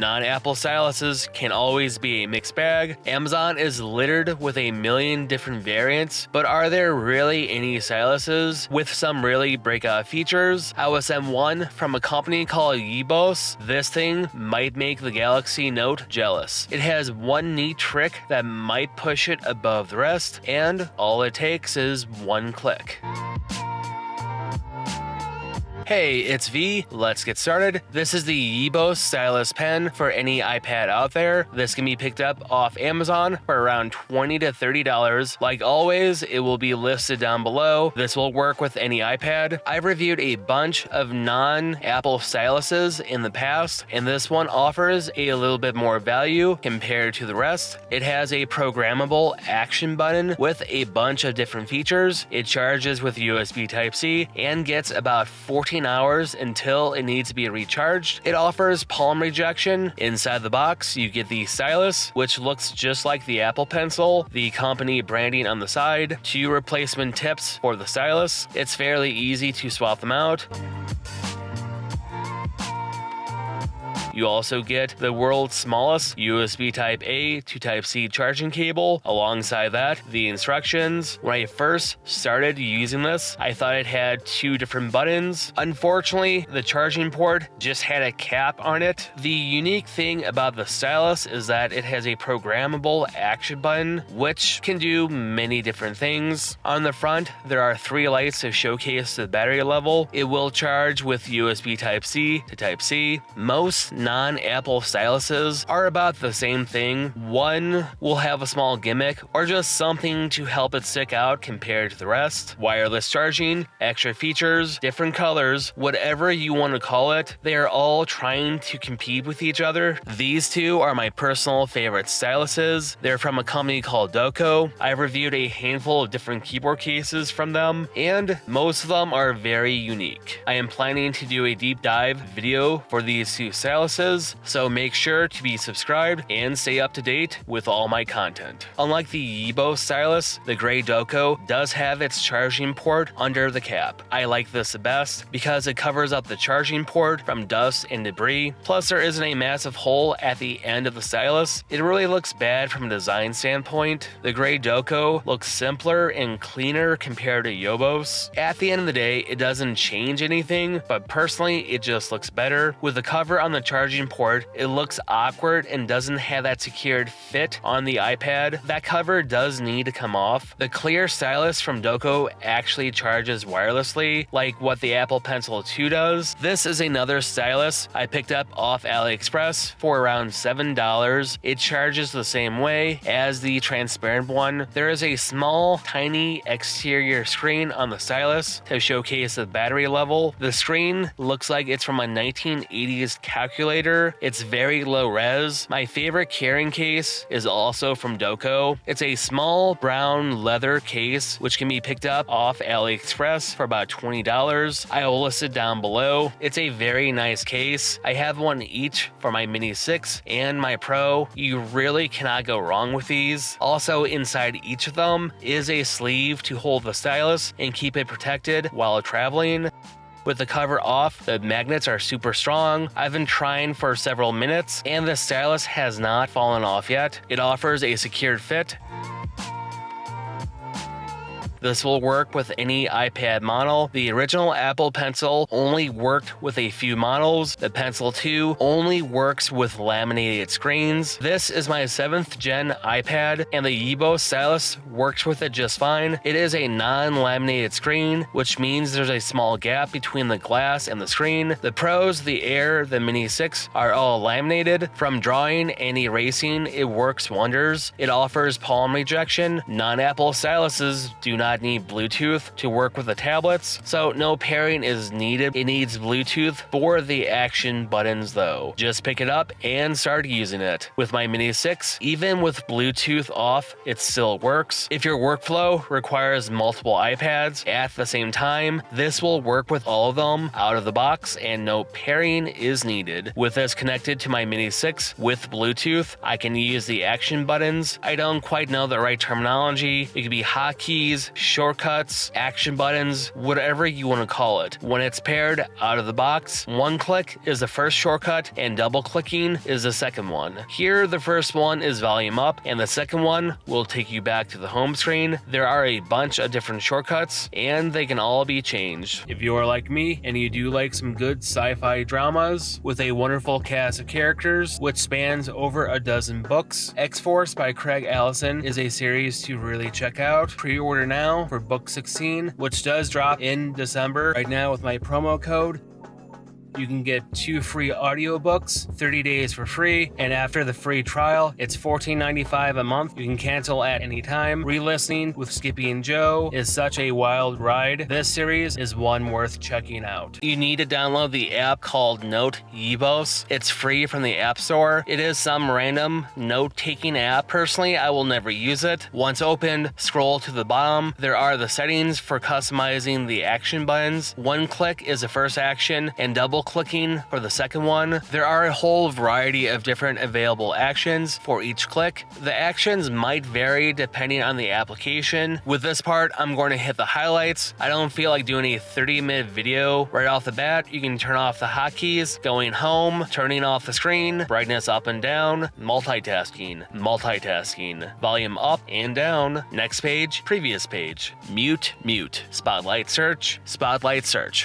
Non-Apple styluses can always be a mixed bag. Amazon is littered with a million different variants, but are there really any styluses with some really breakout features? I was sent one from a company called Yebos. This thing might make the Galaxy Note jealous. It has one neat trick that might push it above the rest, and all it takes is one click. Hey, it's V. Let's get started. This is the Yebos Stylus pen for any iPad out there. This can be picked up off Amazon for around $20 to $30. Like always, it will be listed down below. This will work with any iPad. I've reviewed a bunch of non-Apple styluses in the past, and this one offers a little bit more value compared to the rest. It has a programmable action button with a bunch of different features. It charges with USB Type-C and gets about 14 hours until it needs to be recharged. It offers palm rejection. Inside the box, you get the stylus, which looks just like the Apple Pencil, the company branding on the side, 2 replacement tips for the stylus. It's fairly easy to swap them out. You also get the world's smallest USB Type-A to Type-C charging cable. Alongside that, the instructions. When I first started using this, I thought it had 2 different buttons. Unfortunately, the charging port just had a cap on it. The unique thing about the stylus is that it has a programmable action button, which can do many different things. On the front, there are 3 lights to showcase the battery level. It will charge with USB Type-C to Type-C. Most non-Apple styluses are about the same thing. One will have a small gimmick or just something to help it stick out compared to the rest. Wireless charging, extra features, different colors, whatever you want to call it, they are all trying to compete with each other. These 2 are my personal favorite styluses. They're from a company called Doqo. I've reviewed a handful of different keyboard cases from them, and most of them are very unique. I am planning to do a deep dive video for these 2 styluses, so make sure to be subscribed and stay up to date with all my content. Unlike the Yebos stylus, the gray Doqo does have its charging port under the cap. I like this the best because it covers up the charging port from dust and debris, plus there isn't a massive hole at the end of the stylus. It really looks bad from a design standpoint. The gray Doqo looks simpler and cleaner compared to Yebos. At the end of the day, it doesn't change anything, but personally, it just looks better. With the cover on the charging port, it looks awkward and doesn't have that secured fit on the iPad. That cover does need to come off. The clear stylus from Doqo actually charges wirelessly, like what the Apple Pencil 2 does. This is another stylus I picked up off Aliexpress for around $7. It charges the same way as the transparent one. There is a small, tiny exterior screen on the stylus to showcase the battery level. The screen looks like it's from a 1980s calculator. It's very low res. My favorite carrying case is also from Doqo. It's a small brown leather case which can be picked up off Aliexpress for about $20. I will list it down below. It's a very nice case. I have one each for my Mini 6 and my Pro. You really cannot go wrong with these. Also inside each of them is a sleeve to hold the stylus and keep it protected while traveling. With the cover off, the magnets are super strong. I've been trying for several minutes, and the stylus has not fallen off yet. It offers a secured fit. This will work with any iPad model. The original Apple Pencil only worked with a few models. The Pencil 2 only works with laminated screens. This is my 7th gen iPad, and the Yebos stylus works with it just fine. It is a non-laminated screen, which means there's a small gap between the glass and the screen. The Pros, the Air, the Mini 6 are all laminated. From drawing and erasing, it works wonders. It offers palm rejection. Non-Apple styluses do not need Bluetooth to work with the tablets, so no pairing is needed. It needs Bluetooth for the action buttons though. Just pick it up and start using it. With my Mini 6, even with Bluetooth off, it still works. If your workflow requires multiple iPads at the same time, this will work with all of them out of the box and no pairing is needed. With this connected to my Mini 6 with Bluetooth, I can use the action buttons. I don't quite know the right terminology. It could be hotkeys, shortcuts, action buttons, whatever you want to call it. When it's paired out of the box, one click is the first shortcut and double clicking is the second one. Here, the first one is volume up and the second one will take you back to the home screen. There are a bunch of different shortcuts and they can all be changed. If you are like me and you do like some good sci-fi dramas with a wonderful cast of characters which spans over a dozen books, X-Force by Craig Allison is a series to really check out. Pre-order now for book 16, which does drop in December. Right now with my promo code, you can get 2 free audiobooks, 30 days for free, and after the free trial, it's $14.95 a month. You can cancel at any time. Re-listening with Skippy and Joe is such a wild ride. This series is one worth checking out. You need to download the app called Note Yebos. It's free from the App Store. It is some random note-taking app. Personally, I will never use it. Once opened, scroll to the bottom. There are the settings for customizing the action buttons. One click is the first action, and double clicking for the second one. There are a whole variety of different available actions for each click. The actions might vary depending on the application. With this part, I'm going to hit the highlights. I don't feel like doing a 30-minute video right off the bat. You can turn off the hotkeys, going home, turning off the screen, brightness up and down, multitasking, volume up and down, next page, previous page, mute, spotlight search,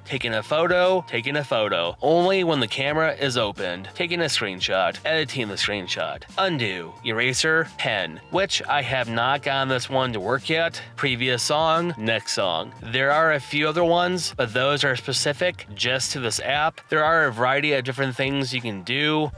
taking a photo, only when the camera is opened, taking a screenshot, editing the screenshot, undo, eraser, pen, which I have not gotten this one to work yet, previous song, next song. There are a few other ones, but those are specific just to this app. There are a variety of different things you can do.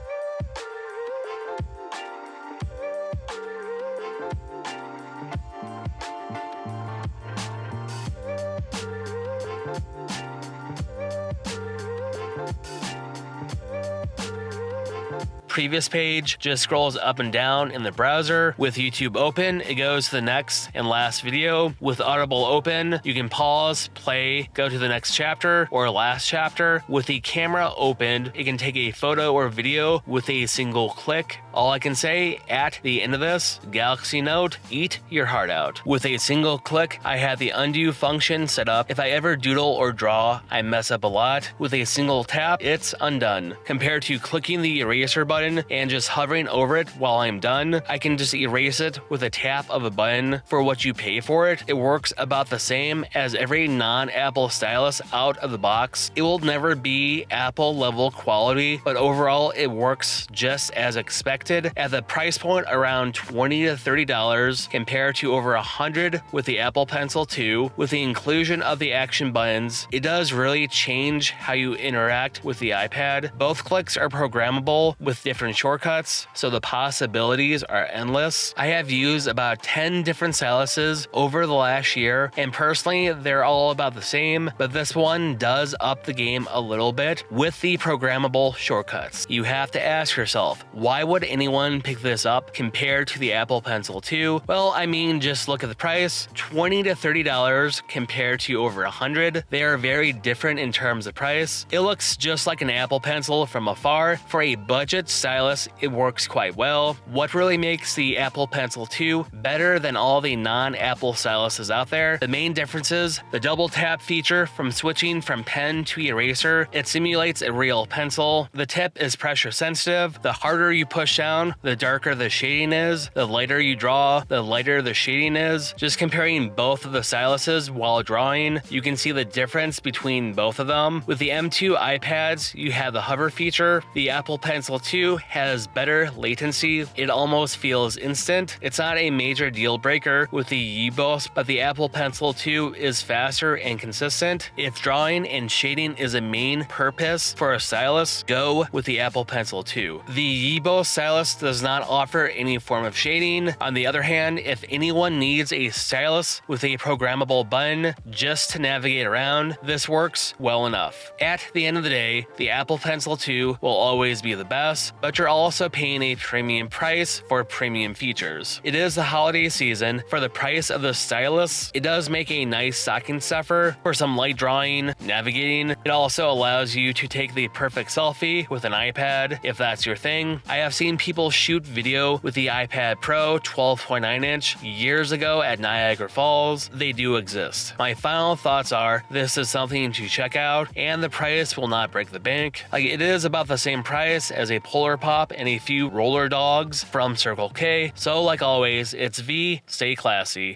Previous page just scrolls up and down in the browser. With YouTube open, it goes to the next and last video. With Audible open, you can pause, play, go to the next chapter or last chapter. With the camera opened, it can take a photo or video with a single click. All I can say, at the end of this, Galaxy Note, eat your heart out. With a single click, I had the undo function set up. If I ever doodle or draw, I mess up a lot. With a single tap, it's undone. Compared to clicking the eraser button and just hovering over it while I'm done, I can just erase it with a tap of a button. For what you pay for it, it works about the same as every non-Apple stylus out of the box. It will never be Apple level quality, but overall it works just as expected. At the price point around $20 to $30 compared to over $100 with the Apple Pencil 2, with the inclusion of the action buttons, it does really change how you interact with the iPad. Both clicks are programmable with different shortcuts, so the possibilities are endless. I have used about 10 different styluses over the last year, and personally, they're all about the same, but this one does up the game a little bit with the programmable shortcuts. You have to ask yourself, why would anyone pick this up compared to the Apple Pencil 2? Well, I mean, just look at the price, $20 to $30 compared to over $100. They are very different in terms of price. It looks just like an Apple Pencil from afar. For a budget stylus, it works quite well. What really makes the Apple Pencil 2 better than all the non-Apple styluses out there? The main difference is the double tap feature from switching from pen to eraser. It simulates a real pencil. The tip is pressure sensitive. The harder you push down, the darker the shading is. The lighter you draw, the lighter the shading is. Just comparing both of the styluses while drawing, you can see the difference between both of them. With the M2 iPads, you have the hover feature. The Apple Pencil 2 has better latency. It almost feels instant. It's not a major deal breaker with the Yebos, but the Apple Pencil 2 is faster and consistent. If drawing and shading is a main purpose for a stylus, go with the Apple Pencil 2. The Yebos stylus does not offer any form of shading. On the other hand, if anyone needs a stylus with a programmable button just to navigate around, this works well enough. At the end of the day, the Apple Pencil 2 will always be the best, but you're also paying a premium price for premium features. It is the holiday season. For the price of the Stylus, it does make a nice stocking stuffer for some light drawing, navigating. It also allows you to take the perfect selfie with an iPad if that's your thing. I have seen people shoot video with the iPad Pro 12.9 inch years ago at Niagara Falls. They do exist. My final thoughts are this is something to check out, and the price will not break the bank. Like, it is about the same price as a Polar Pop and a few roller dogs from Circle K. So like always, it's V, stay classy.